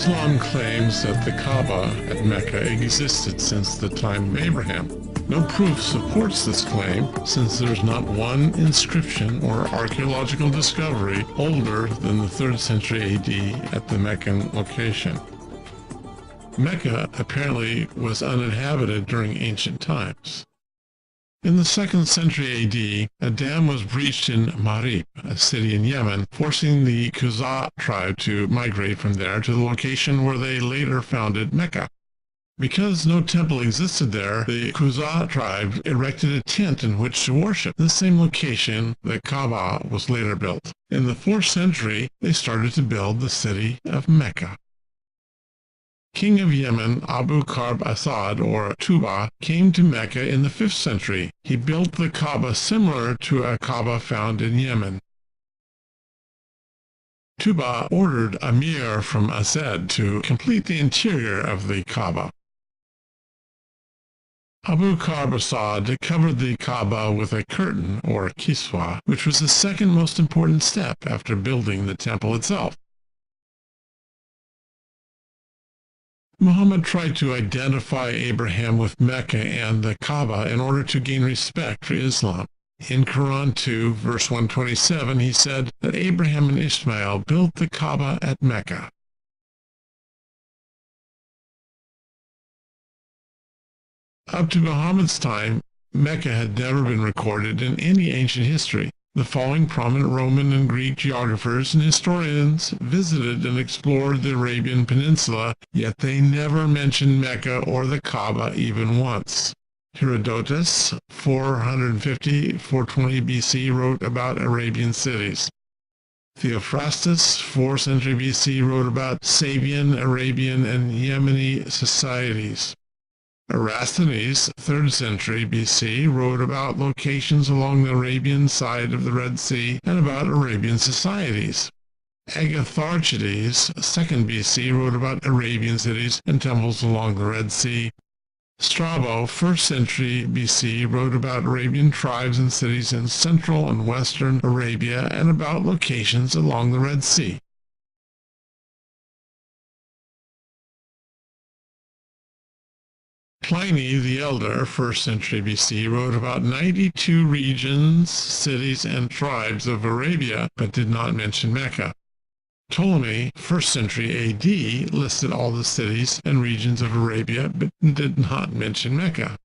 Islam claims that the Kaaba at Mecca existed since the time of Abraham. No proof supports this claim, since there's not one inscription or archaeological discovery older than the 3rd century AD at the Meccan location. Mecca apparently was uninhabited during ancient times. In the 2nd century AD, a dam was breached in Marib, a city in Yemen, forcing the Khuza'a tribe to migrate from there to the location where they later founded Mecca. Because no temple existed there, the Khuza'a tribe erected a tent in which to worship. In the same location, the Kaaba was later built. In the 4th century, they started to build the city of Mecca. King of Yemen, Abu Karb Asad, or Tuba, came to Mecca in the 5th century. He built the Kaaba similar to a Kaaba found in Yemen. Tuba ordered a mir from Asad to complete the interior of the Kaaba. Abu Karb Asad covered the Kaaba with a curtain, or kiswa, which was the second most important step after building the temple itself. Muhammad tried to identify Abraham with Mecca and the Kaaba in order to gain respect for Islam. In Quran 2, verse 127, he said that Abraham and Ismael built the Kaaba at Mecca. Up to Muhammad's time, Mecca had never been recorded in any ancient history. The following prominent Roman and Greek geographers and historians visited and explored the Arabian Peninsula, yet they never mentioned Mecca or the Kaaba even once. Herodotus, 450–420 BC, wrote about Arabian cities. Theophrastus, 4th century BC, wrote about Sabian, Arabian, and Yemeni societies. Eratosthenes, 3rd century BC, wrote about locations along the Arabian side of the Red Sea and about Arabian societies. Agatharchides, 2nd BC, wrote about Arabian cities and temples along the Red Sea. Strabo, 1st century BC, wrote about Arabian tribes and cities in central and western Arabia and about locations along the Red Sea. Pliny the Elder, 1st century BC, wrote about 92 regions, cities, and tribes of Arabia, but did not mention Mecca. Ptolemy, 1st century AD, listed all the cities and regions of Arabia, but did not mention Mecca.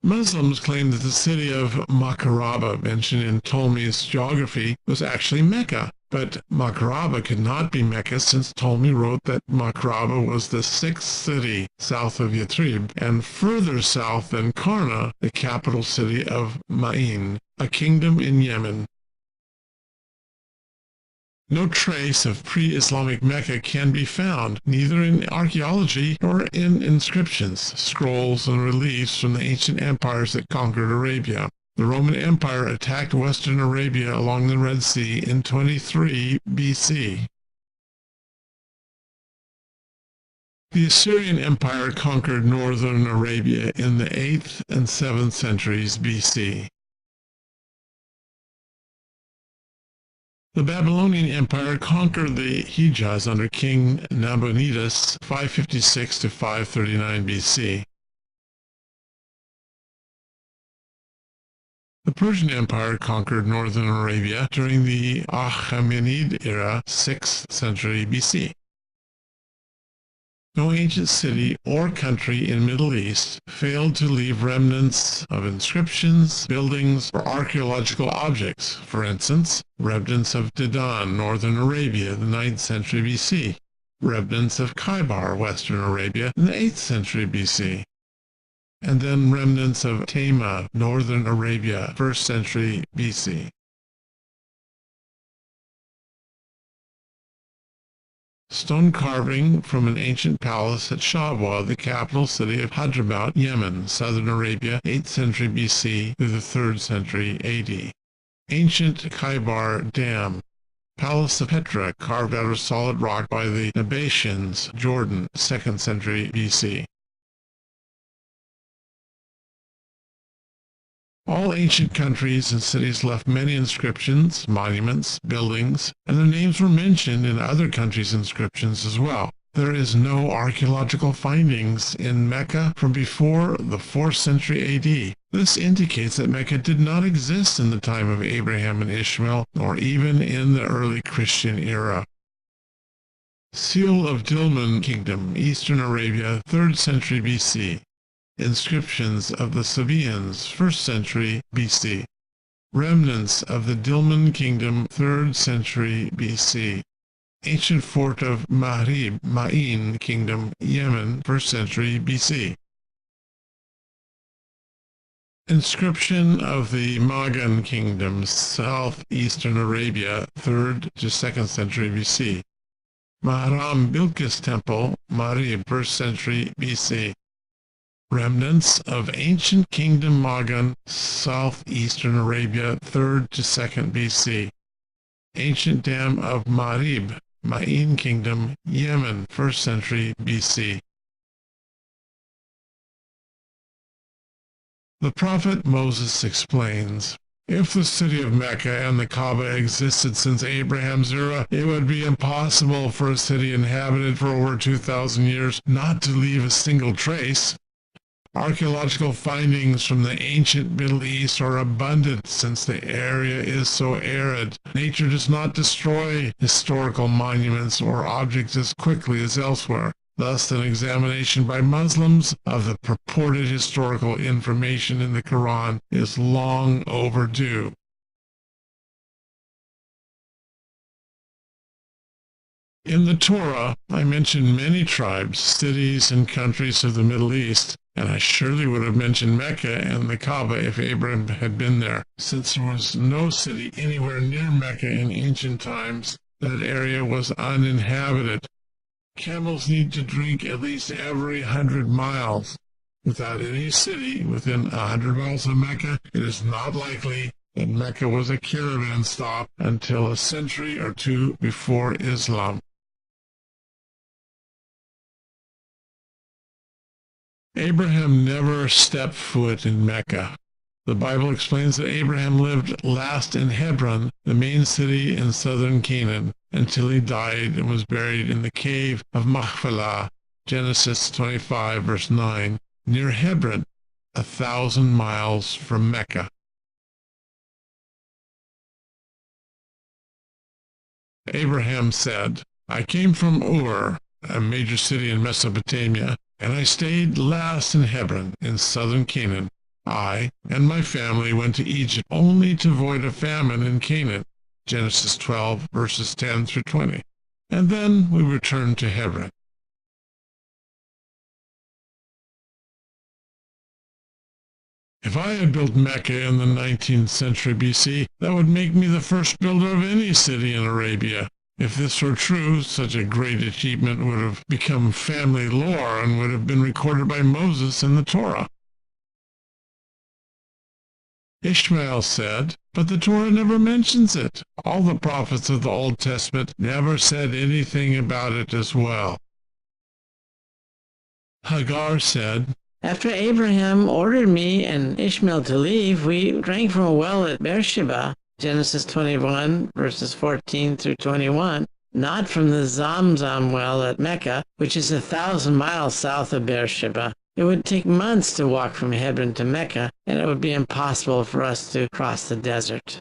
Muslims claim that the city of Makaraba, mentioned in Ptolemy's geography, was actually Mecca. But Makaraba could not be Mecca, since Ptolemy wrote that Makaraba was the 6th city south of Yathrib and further south than Karna, the capital city of Ma'in, a kingdom in Yemen. No trace of pre-Islamic Mecca can be found, neither in archaeology nor in inscriptions, scrolls, and reliefs from the ancient empires that conquered Arabia. The Roman Empire attacked western Arabia along the Red Sea in 23 BC. The Assyrian Empire conquered northern Arabia in the 8th and 7th centuries BC. The Babylonian Empire conquered the Hejaz under King Nabonidus, 556–539 BC. The Persian Empire conquered northern Arabia during the Achaemenid era, 6th century BC. No ancient city or country in Middle East failed to leave remnants of inscriptions, buildings, or archaeological objects. For instance, remnants of Dedan, northern Arabia, in the 9th century BC. Remnants of Khaybar, western Arabia, in the 8th century BC. And then remnants of Tema, northern Arabia, 1st century BC. Stone carving from an ancient palace at Shabwa, the capital city of Hadramaut, Yemen, southern Arabia, 8th century BC through the 3rd century AD. Ancient Khaybar Dam. Palace of Petra, carved out of solid rock by the Nabateans, Jordan, 2nd century BC. All ancient countries and cities left many inscriptions, monuments, buildings, and their names were mentioned in other countries' inscriptions as well. There is no archaeological findings in Mecca from before the 4th century AD. This indicates that Mecca did not exist in the time of Abraham and Ishmael, nor even in the early Christian era. Seal of Dibangun Kingdom, Eastern Arabia, 3rd century BC. Inscriptions of the Sabaeans, 1st century BC. Remnants of the Dibangun Kingdom, 3rd century BC. Ancient fort of Mahrib, Ma'in Kingdom, Yemen, 1st century BC. Inscription of the Magan Kingdom, southeastern Arabia, 3rd to 2nd century BC. Mahram Bilqis Temple, Mahrib, 1st century BC. Remnants of ancient kingdom Magan, southeastern Arabia, 3rd to 2nd BC. Ancient dam of Mahrib, Ma'in Kingdom, Yemen, 1st century BC. The prophet Moses explains, if the city of Mecca and the Kaaba existed since Abraham's era, it would be impossible for a city inhabited for over 2,000 years not to leave a single trace. Archaeological findings from the ancient Middle East are abundant since the area is so arid. Nature does not destroy historical monuments or objects as quickly as elsewhere. Thus, an examination by Muslims of the purported historical information in the Quran is long overdue. In the Torah, I mentioned many tribes, cities, and countries of the Middle East, and I surely would have mentioned Mecca and the Kaaba if Abraham had been there. Since there was no city anywhere near Mecca in ancient times, that area was uninhabited. Camels need to drink at least every 100 miles. Without any city within 100 miles of Mecca, it is not likely that Mecca was a caravan stop until a century or two before Islam. Abraham never stepped foot in Mecca. The Bible explains that Abraham lived last in Hebron, the main city in southern Canaan, until he died and was buried in the cave of Machpelah, Genesis 25, verse 9, near Hebron, 1,000 miles from Mecca. Abraham said, I came from Ur, a major city in Mesopotamia, and I stayed last in Hebron, in southern Canaan. I and my family went to Egypt only to avoid a famine in Canaan, Genesis 12, verses 10 through 20. And then we returned to Hebron. If I had built Mecca in the 19th century BC, that would make me the first builder of any city in Arabia. If this were true, such a great achievement would have become family lore and would have been recorded by Moses in the Torah. Ismael said, but the Torah never mentions it. All the prophets of the Old Testament never said anything about it as well. Hagar said, after Abraham ordered me and Ishmael to leave, we drank from a well at Beersheba, Genesis 21, verses 14 through 21, not from the Zamzam well at Mecca, which is 1,000 miles south of Beersheba. It would take months to walk from Hebron to Mecca, and it would be impossible for us to cross the desert.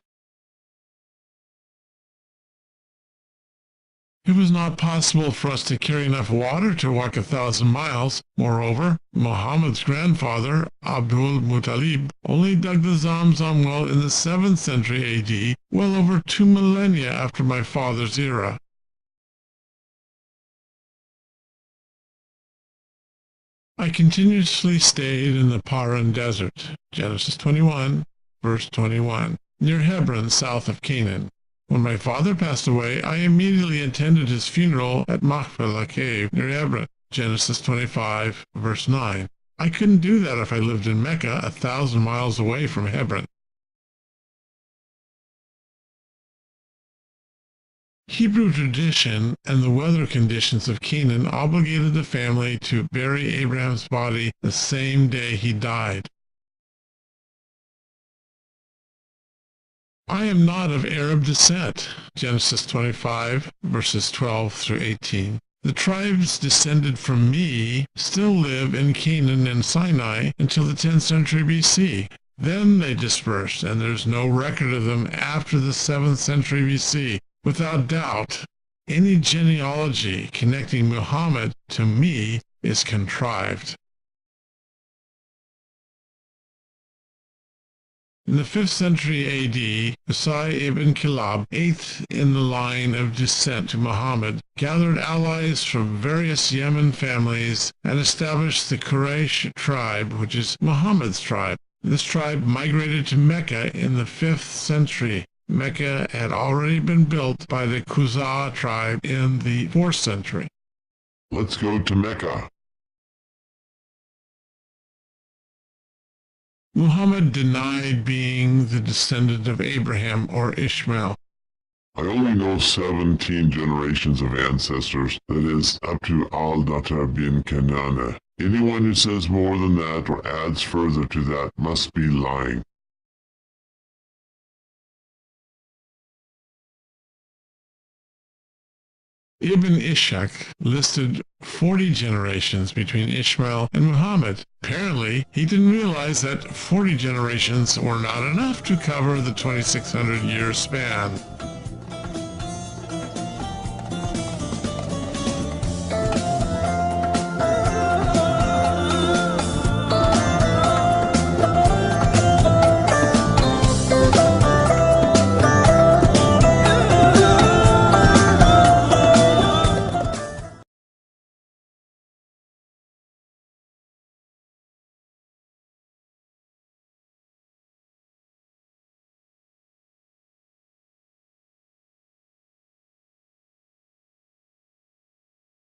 It was not possible for us to carry enough water to walk 1,000 miles. Moreover, Muhammad's grandfather, Abdul Muttalib, only dug the Zamzam well in the 7th century AD, well over 2 millennia after my father's era. I continuously stayed in the Paran Desert, Genesis 21, verse 21, near Hebron, south of Canaan. When my father passed away, I immediately attended his funeral at Machpelah Cave near Hebron, Genesis 25, verse 9. I couldn't do that if I lived in Mecca, 1,000 miles away from Hebron. Hebrew tradition and the weather conditions of Canaan obligated the family to bury Abraham's body the same day he died. I am not of Arab descent. Genesis 25, verses 12 through 18. The tribes descended from me still live in Canaan and Sinai until the 10th century BC. Then they dispersed, and there's no record of them after the 7th century BC. Without doubt, any genealogy connecting Muhammad to me is contrived. In the 5th century AD, Qusay ibn Kilab, 8th in the line of descent to Muhammad, gathered allies from various Yemen families and established the Quraysh tribe, which is Muhammad's tribe. This tribe migrated to Mecca in the 5th century. Mecca had already been built by the Qusay tribe in the 4th century. Let's go to Mecca. Muhammad denied being the descendant of Abraham or Ismael. I only know 17 generations of ancestors, that is, up to Al-Datar bin Kanana. Anyone who says more than that or adds further to that must be lying. Ibn Ishaq listed 40 generations between Ismael and Muhammad. Apparently, he didn't realize that 40 generations were not enough to cover the 2,600-year span.